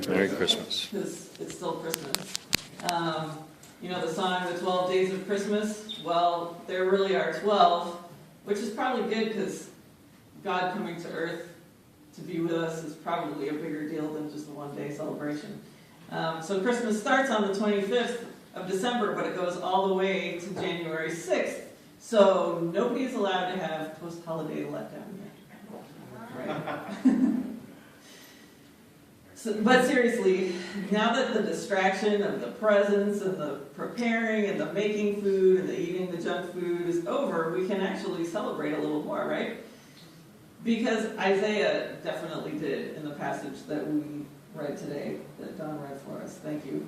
Merry Christmas. Because it's still Christmas. The song, The 12 Days of Christmas, well, there really are 12, which is probably good because God coming to earth to be with us is probably a bigger deal than just a one-day celebration. So Christmas starts on the 25th of December, but it goes all the way to January 6th. So nobody is allowed to have post-holiday letdown yet. Right? But seriously, now that the distraction of the presents and the preparing and the making food and the eating the junk food is over, we can actually celebrate a little more, right? Because Isaiah definitely did in the passage that we read today, that Don read for us. Thank you.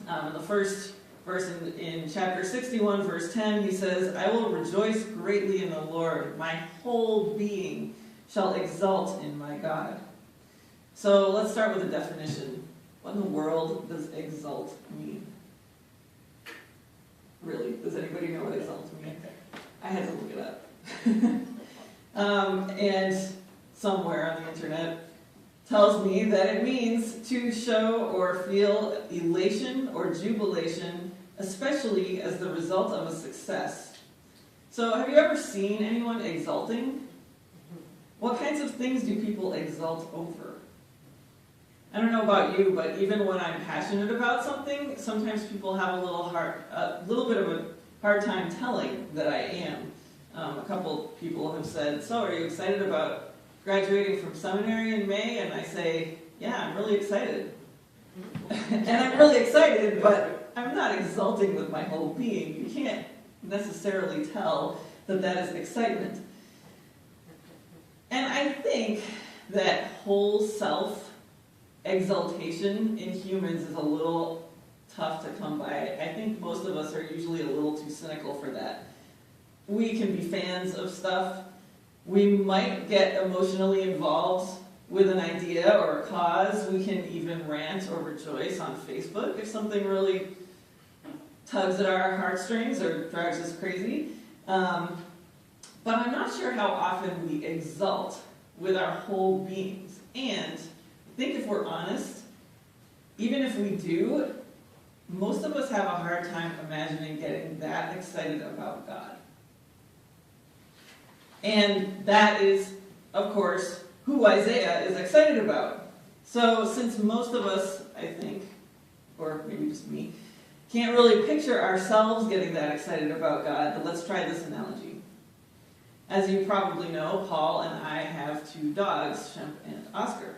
In the first verse in chapter 61, verse 10, he says, "I will rejoice greatly in the Lord. My whole being shall exult in my God." So let's start with a definition. What in the world does exult mean? Really, does anybody know what exult means? I had to look it up. And somewhere on the internet tells me that it means to show or feel elation or jubilation, especially as the result of a success. So have you ever seen anyone exulting? What kinds of things do people exult over? I don't know about you, but even when I'm passionate about something, sometimes people have a little bit of a hard time telling that I am. A couple people have said, "So, are you excited about graduating from seminary in May?" And I say, "Yeah, I'm really excited." And I'm really excited, but I'm not exulting with my whole being. You can't necessarily tell that that is excitement. And I think that whole self exaltation in humans is a little tough to come by. I think most of us are usually a little too cynical for that. We can be fans of stuff. We might get emotionally involved with an idea or a cause. We can even rant or rejoice on Facebook if something really tugs at our heartstrings or drives us crazy. But I'm not sure how often we exult with our whole beings. And I think if we're honest, even if we do, most of us have a hard time imagining getting that excited about God. And that is, of course, who Isaiah is excited about. So since most of us, I think, or maybe just me, can't really picture ourselves getting that excited about God, let's try this analogy. As you probably know, Paul and I have 2 dogs, Shemp and Oscar.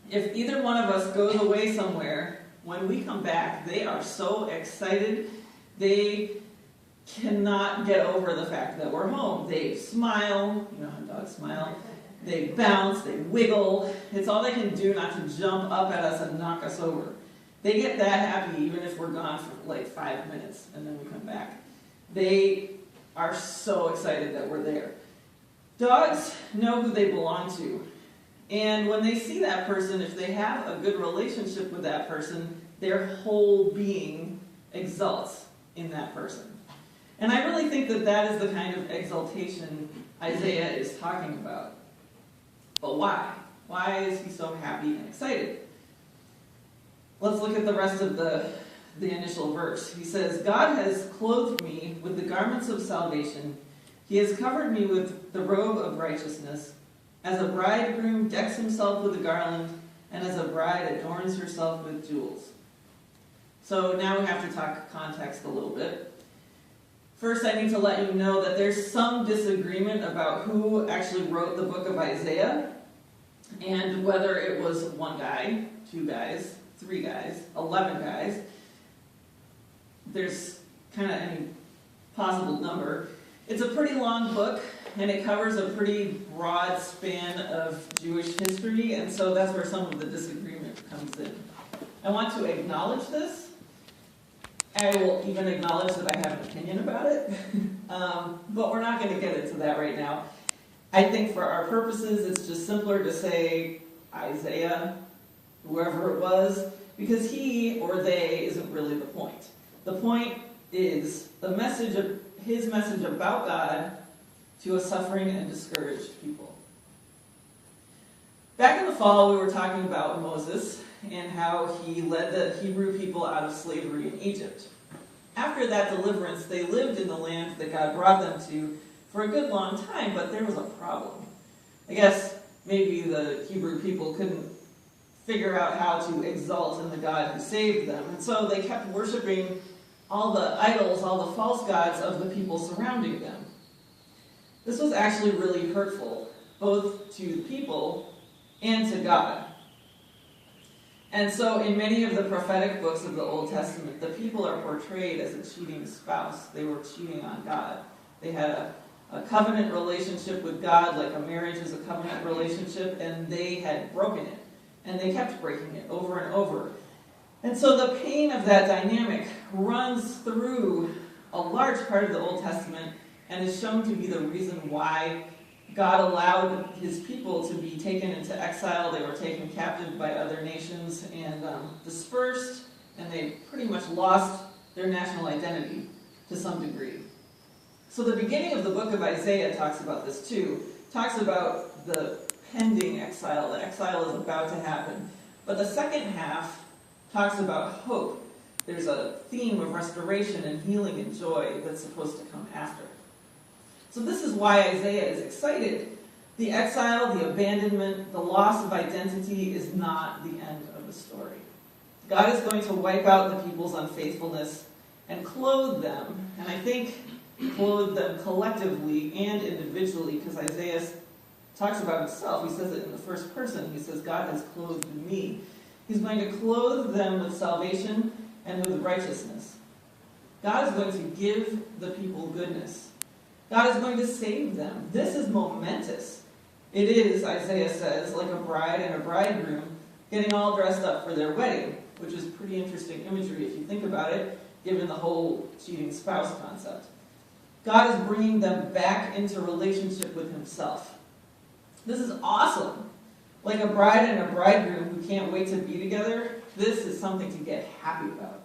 If either one of us goes away somewhere, when we come back, they are so excited, they cannot get over the fact that we're home. They smile, you know how dogs smile, they bounce, they wiggle. It's all they can do not to jump up at us and knock us over. They get that happy even if we're gone for like 5 minutes and then we come back. They are so excited that we're there. Dogs know who they belong to. And when they see that person, if they have a good relationship with that person, their whole being exults in that person. And I really think that that is the kind of exaltation Isaiah is talking about. But why? Why is he so happy and excited? Let's look at the rest of the initial verse. He says, "God has clothed me with the garments of salvation. He has covered me with the robe of righteousness. As a bridegroom decks himself with a garland, and as a bride adorns herself with jewels." So now we have to talk context a little bit. First, I need to let you know that there's some disagreement about who actually wrote the book of Isaiah, and whether it was 1 guy, 2 guys, 3 guys, 11 guys. There's kind of any possible number. It's a pretty long book, and it covers a pretty broad span of Jewish history, and so that's where some of the disagreement comes in. I want to acknowledge this. I will even acknowledge that I have an opinion about it, but we're not going to get into that right now. I think for our purposes, it's just simpler to say Isaiah, whoever it was, because he or they isn't really the point. The point is his message about God to a suffering and discouraged people. Back in the fall, we were talking about Moses and how he led the Hebrew people out of slavery in Egypt. After that deliverance, they lived in the land that God brought them to for a good long time, but there was a problem. I guess maybe the Hebrew people couldn't figure out how to exalt in the God who saved them, and so they kept worshiping all the idols, all the false gods of the people surrounding them. This was actually really hurtful, both to the people and to God. And so in many of the prophetic books of the Old Testament, the people are portrayed as a cheating spouse. They were cheating on God. They had a covenant relationship with God, like a marriage is a covenant relationship, and they had broken it. And they kept breaking it over and over. And so the pain of that dynamic runs through a large part of the Old Testament and is shown to be the reason why God allowed his people to be taken into exile. They were taken captive by other nations and dispersed, and they pretty much lost their national identity to some degree. So the beginning of the book of Isaiah talks about this too. Talks about the pending exile. The exile is about to happen. But the second half talks about hope. There's a theme of restoration and healing and joy that's supposed to come after. So this is why Isaiah is excited. The exile, the abandonment, the loss of identity is not the end of the story. God is going to wipe out the people's unfaithfulness and clothe them, and I think clothe them collectively and individually, because Isaiah talks about himself. He says it in the first person. He says, God has clothed me. He's going to clothe them with salvation and with righteousness. God is going to give the people goodness. God is going to save them. This is momentous. It is, Isaiah says, like a bride and a bridegroom getting all dressed up for their wedding, which is pretty interesting imagery if you think about it, given the whole cheating spouse concept. God is bringing them back into relationship with himself. This is awesome. Like a bride and a bridegroom who can't wait to be together, this is something to get happy about.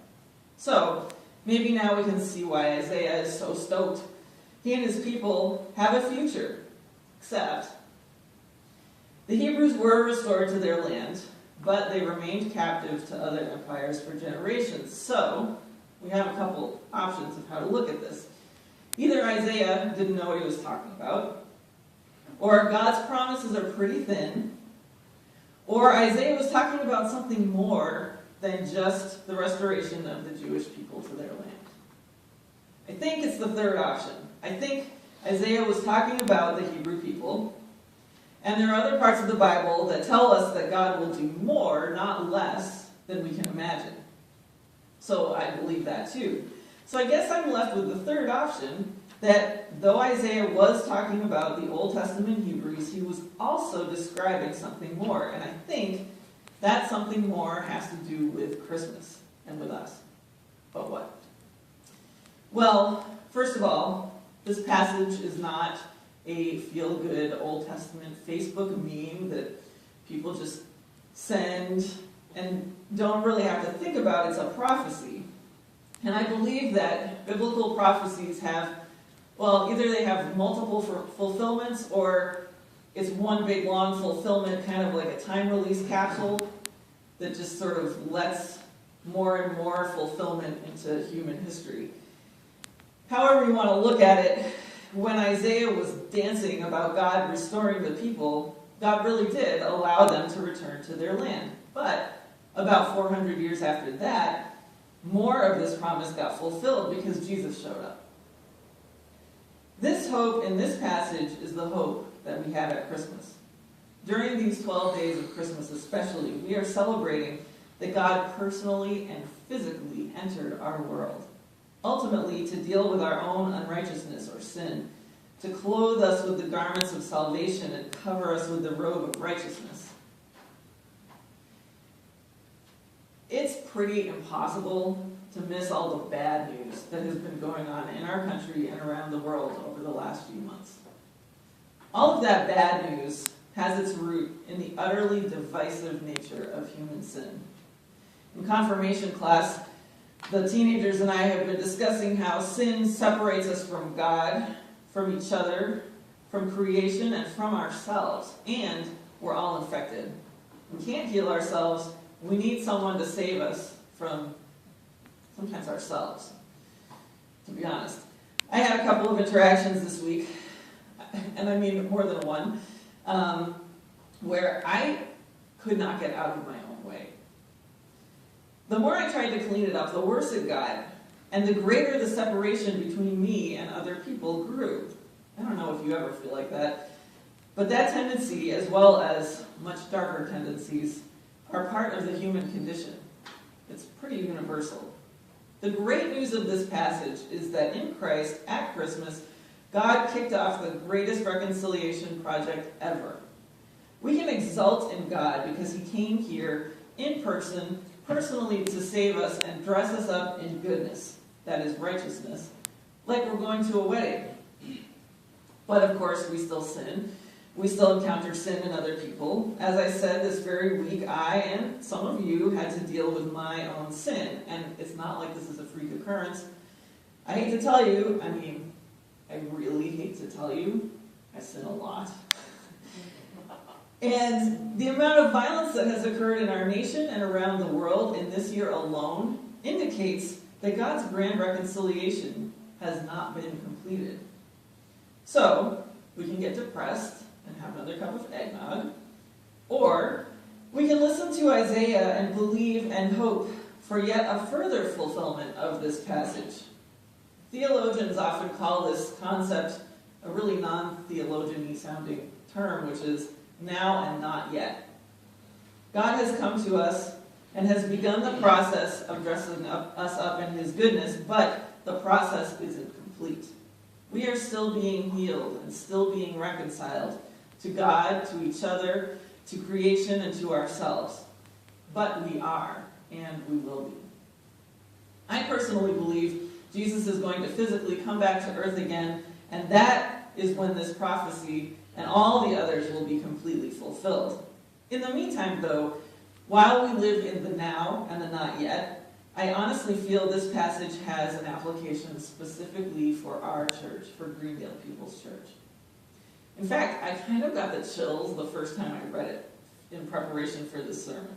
So, maybe now we can see why Isaiah is so stoked. He and his people have a future, except the Hebrews were restored to their land, but they remained captive to other empires for generations. So, we have a couple options of how to look at this. Either Isaiah didn't know what he was talking about, or God's promises are pretty thin, or Isaiah was talking about something more than just the restoration of the Jewish people to their land. I think it's the third option. I think Isaiah was talking about the Hebrew people, and there are other parts of the Bible that tell us that God will do more, not less, than we can imagine. So I believe that too. So I guess I'm left with the third option, that though Isaiah was talking about the Old Testament Hebrews, he was also describing something more. And I think that something more has to do with Christmas and with us. But what? Well, first of all, this passage is not a feel-good Old Testament Facebook meme that people just send and don't really have to think about. It's a prophecy. And I believe that biblical prophecies have, well, either they have multiple fulfillments or it's one big long fulfillment, kind of like a time-release capsule that just sort of lets more and more fulfillment into human history. However you want to look at it, when Isaiah was dancing about God restoring the people, God really did allow them to return to their land. But about 400 years after that, more of this promise got fulfilled because Jesus showed up. This hope in this passage is the hope that we have at Christmas. During these 12 days of Christmas especially, we are celebrating that God personally and physically entered our world, ultimately to deal with our own unrighteousness or sin, to clothe us with the garments of salvation and cover us with the robe of righteousness. It's pretty impossible to miss all the bad news that has been going on in our country and around the world over the last few months. All of that bad news has its root in the utterly divisive nature of human sin. In confirmation class, the teenagers and I have been discussing how sin separates us from God, from each other, from creation, and from ourselves. And we're all infected. We can't heal ourselves. We need someone to save us from sometimes ourselves, to be honest. I had a couple of interactions this week, and I mean more than one, where I could not get out of my own way. The more I tried to clean it up, the worse it got, and the greater the separation between me and other people grew. I don't know if you ever feel like that, but that tendency, as well as much darker tendencies, are part of the human condition. It's pretty universal. The great news of this passage is that in Christ, at Christmas, God kicked off the greatest reconciliation project ever. We can exult in God because he came here in person, personally to save us and dress us up in goodness, that is righteousness, like we're going to a wedding. But of course, we still sin. We still encounter sin in other people. As I said, this very week, I and some of you had to deal with my own sin. And it's not like this is a freak occurrence. I hate to tell you, I really hate to tell you, I sin a lot. And the amount of violence that has occurred in our nation and around the world in this year alone indicates that God's grand reconciliation has not been completed. So, we can get depressed and have another cup of eggnog, or we can listen to Isaiah and believe and hope for yet a further fulfillment of this passage. Theologians often call this concept a really non-theologian-y sounding term, which is now and not yet. God has come to us and has begun the process of dressing us up in his goodness, but the process isn't complete. We are still being healed and still being reconciled to God, to each other, to creation, and to ourselves. But we are, and we will be. I personally believe Jesus is going to physically come back to earth again, and that is when this prophecy and all the others will be completely fulfilled. In the meantime, though, while we live in the now and the not yet, I honestly feel this passage has an application specifically for our church, for Greendale People's Church. In fact, I kind of got the chills the first time I read it in preparation for this sermon,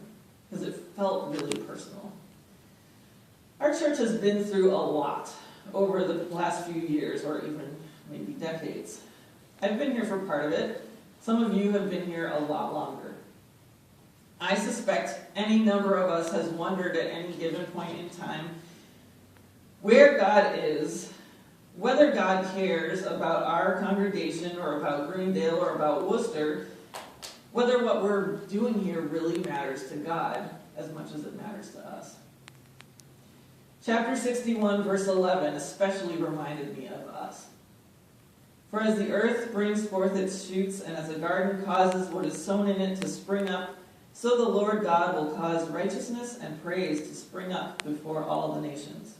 because it felt really personal. Our church has been through a lot over the last few years, or even maybe decades. I've been here for part of it. Some of you have been here a lot longer. I suspect any number of us has wondered at any given point in time where God is, whether God cares about our congregation or about Greendale or about Worcester, whether what we're doing here really matters to God as much as it matters to us. Chapter 61, verse 11 especially reminded me of us. For as the earth brings forth its shoots, and as a garden causes what is sown in it to spring up, so the Lord God will cause righteousness and praise to spring up before all the nations.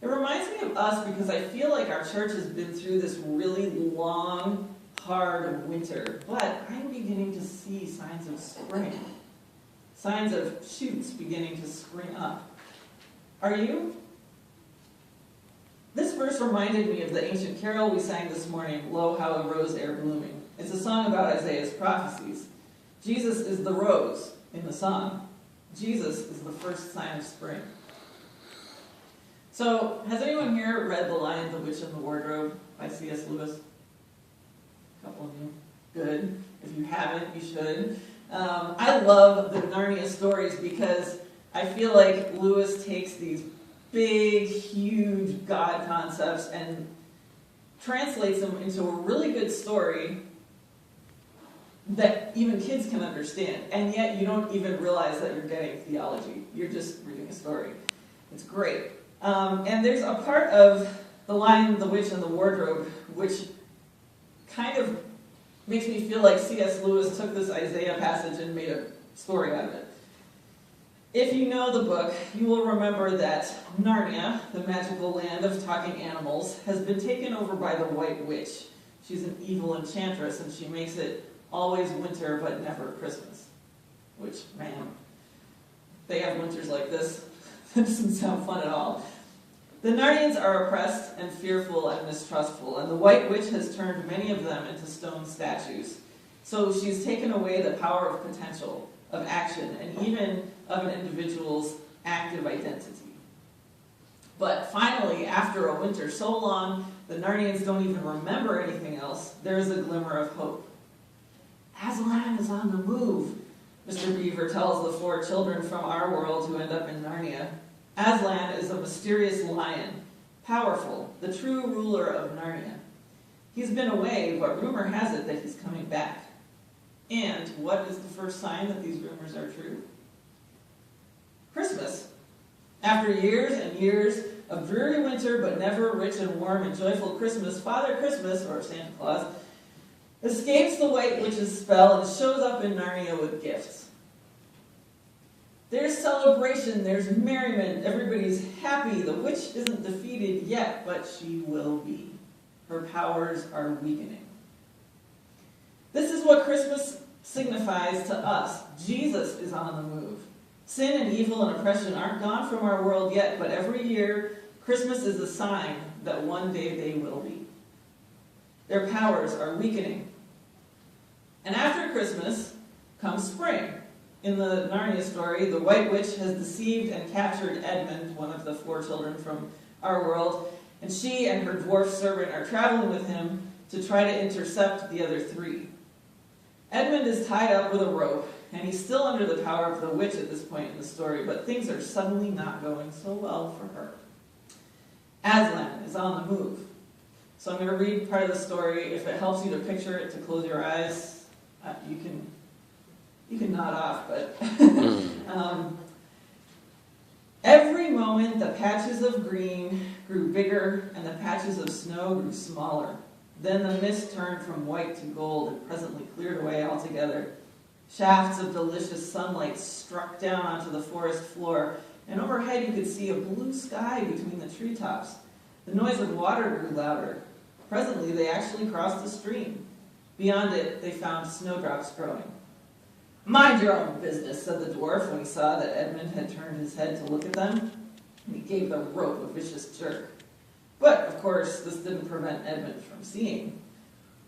It reminds me of us because I feel like our church has been through this really long, hard winter, but I'm beginning to see signs of spring, signs of shoots beginning to spring up. Are you? This verse reminded me of the ancient carol we sang this morning, Lo, How a Rose Ere Blooming. It's a song about Isaiah's prophecies. Jesus is the rose in the song. Jesus is the first sign of spring. So, has anyone here read The Lion, the Witch, and the Wardrobe by C.S. Lewis? A couple of you. Good. If you haven't, you should. I love the Narnia stories because I feel like Lewis takes these big, huge God concepts and translates them into a really good story that even kids can understand. And yet you don't even realize that you're getting theology. You're just reading a story. It's great. And there's a part of The Lion, the Witch, and the Wardrobe which kind of makes me feel like C.S. Lewis took this Isaiah passage and made a story out of it. If you know the book, you will remember that Narnia, the magical land of talking animals, has been taken over by the White Witch. She's an evil enchantress, and she makes it always winter but never Christmas. Which, man, they have winters like this. That doesn't sound fun at all. The Narnians are oppressed and fearful and mistrustful, and the White Witch has turned many of them into stone statues. So she's taken away the power of potential, of action, and even of an individual's active identity. But finally, after a winter so long, the Narnians don't even remember anything else, there is a glimmer of hope. Aslan is on the move, Mr. Beaver tells the 4 children from our world who end up in Narnia. Aslan is a mysterious lion, powerful, the true ruler of Narnia. He's been away, but rumor has it that he's coming back. And what is the first sign that these rumors are true? Christmas. After years and years of dreary winter, but never rich and warm and joyful Christmas, Father Christmas, or Santa Claus, escapes the White Witch's spell and shows up in Narnia with gifts. There's celebration, there's merriment, everybody's happy. The witch isn't defeated yet, but she will be. Her powers are weakening. This is what Christmas signifies to us. Jesus is on the move. Sin and evil and oppression aren't gone from our world yet, but every year, Christmas is a sign that one day they will be. Their powers are weakening. And after Christmas comes spring. In the Narnia story, the White Witch has deceived and captured Edmund, one of the 4 children from our world, and she and her dwarf servant are traveling with him to try to intercept the other 3. Edmund is tied up with a rope, and he's still under the power of the witch at this point in the story, but things are suddenly not going so well for her. Aslan is on the move. So I'm going to read part of the story. If it helps you to picture it, to close your eyes, you can nod off, but every moment the patches of green grew bigger and the patches of snow grew smaller. Then the mist turned from white to gold and presently cleared away altogether. Shafts of delicious sunlight struck down onto the forest floor, and overhead you could see a blue sky between the treetops. The noise of water grew louder. Presently they actually crossed a stream. Beyond it they found snowdrops growing. "Mind your own business," said the dwarf when he saw that Edmund had turned his head to look at them, and he gave the rope a vicious jerk. But, of course, this didn't prevent Edmund from seeing.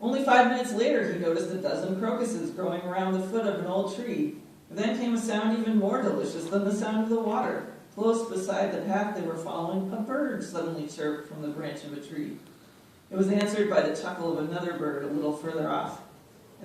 Only 5 minutes later he noticed a dozen crocuses growing around the foot of an old tree. Then came a sound even more delicious than the sound of the water. Close beside the path they were following, a bird suddenly chirped from the branch of a tree. It was answered by the chuckle of another bird a little further off.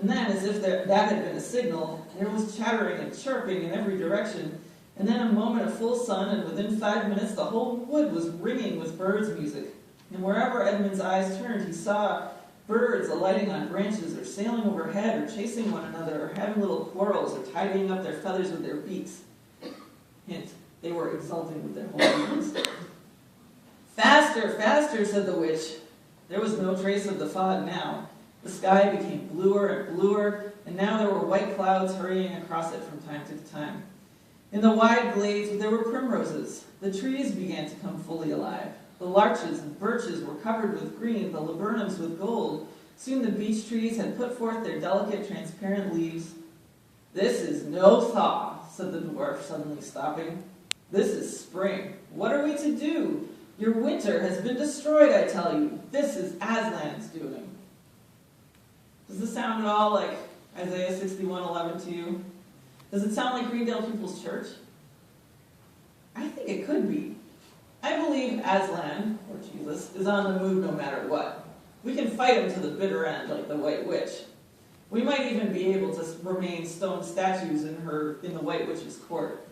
And then, as if that had been a signal, there was chattering and chirping in every direction, and then a moment of full sun, and within 5 minutes the whole wood was ringing with birds' music. And wherever Edmund's eyes turned, he saw birds alighting on branches, or sailing overhead, or chasing one another, or having little quarrels, or tidying up their feathers with their beaks. Hint, they were exulting with their whole beings. "Faster, faster," said the witch. There was no trace of the fog now. The sky became bluer and bluer, and now there were white clouds hurrying across it from time to time. In the wide glades there were primroses. The trees began to come fully alive. The larches and birches were covered with green, the laburnums with gold. Soon the beech trees had put forth their delicate, transparent leaves. "This is no thaw," said the dwarf, suddenly stopping. "This is spring. What are we to do? Your winter has been destroyed, I tell you. This is Aslan's doing." Does this sound at all like Isaiah 61:11 to you? Does it sound like Greendale People's Church? I think it could be. I believe Aslan, or Jesus, is on the move no matter what. We can fight him to the bitter end like the White Witch. We might even be able to remain stone statues in the White Witch's court.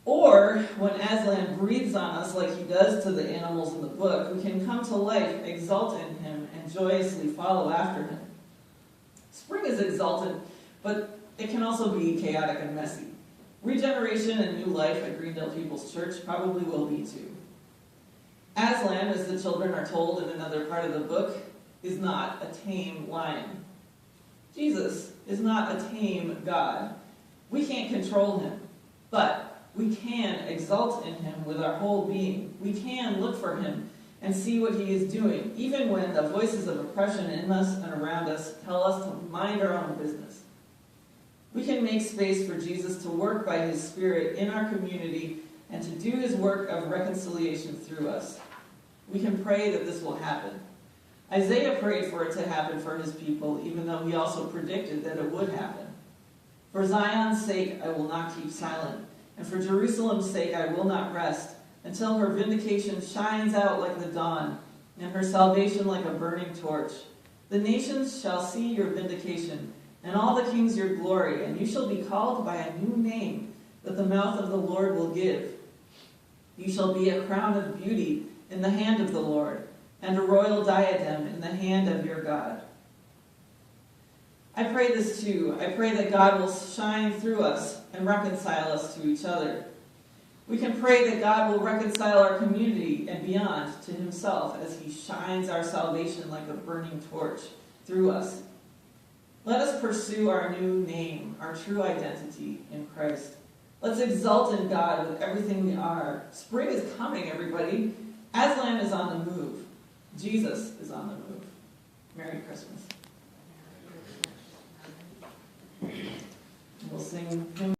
Or, when Aslan breathes on us like he does to the animals in the book, we can come to life, exult in him, and joyously follow after him. Spring is exultant, but it can also be chaotic and messy. Regeneration and new life at Greendale People's Church probably will be too. Aslan, as the children are told in another part of the book, is not a tame lion. Jesus is not a tame God. We can't control him, but we can exult in him with our whole being. We can look for him and see what he is doing, even when the voices of oppression in us and around us tell us to mind our own business. We can make space for Jesus to work by his Spirit in our community and to do his work of reconciliation through us. We can pray that this will happen. Isaiah prayed for it to happen for his people, even though he also predicted that it would happen. For Zion's sake I will not keep silent, and for Jerusalem's sake I will not rest, until her vindication shines out like the dawn, and her salvation like a burning torch. The nations shall see your vindication, and all the kings your glory, and you shall be called by a new name that the mouth of the Lord will give. You shall be a crown of beauty in the hand of the Lord, and a royal diadem in the hand of your God. I pray this too. I pray that God will shine through us and reconcile us to each other. We can pray that God will reconcile our community and beyond to himself as he shines our salvation like a burning torch through us. Let us pursue our new name, our true identity in Christ. Let's exult in God with everything we are. Spring is coming, everybody. Aslan is on the move. Jesus is on the move. Merry Christmas. We'll sing hymn.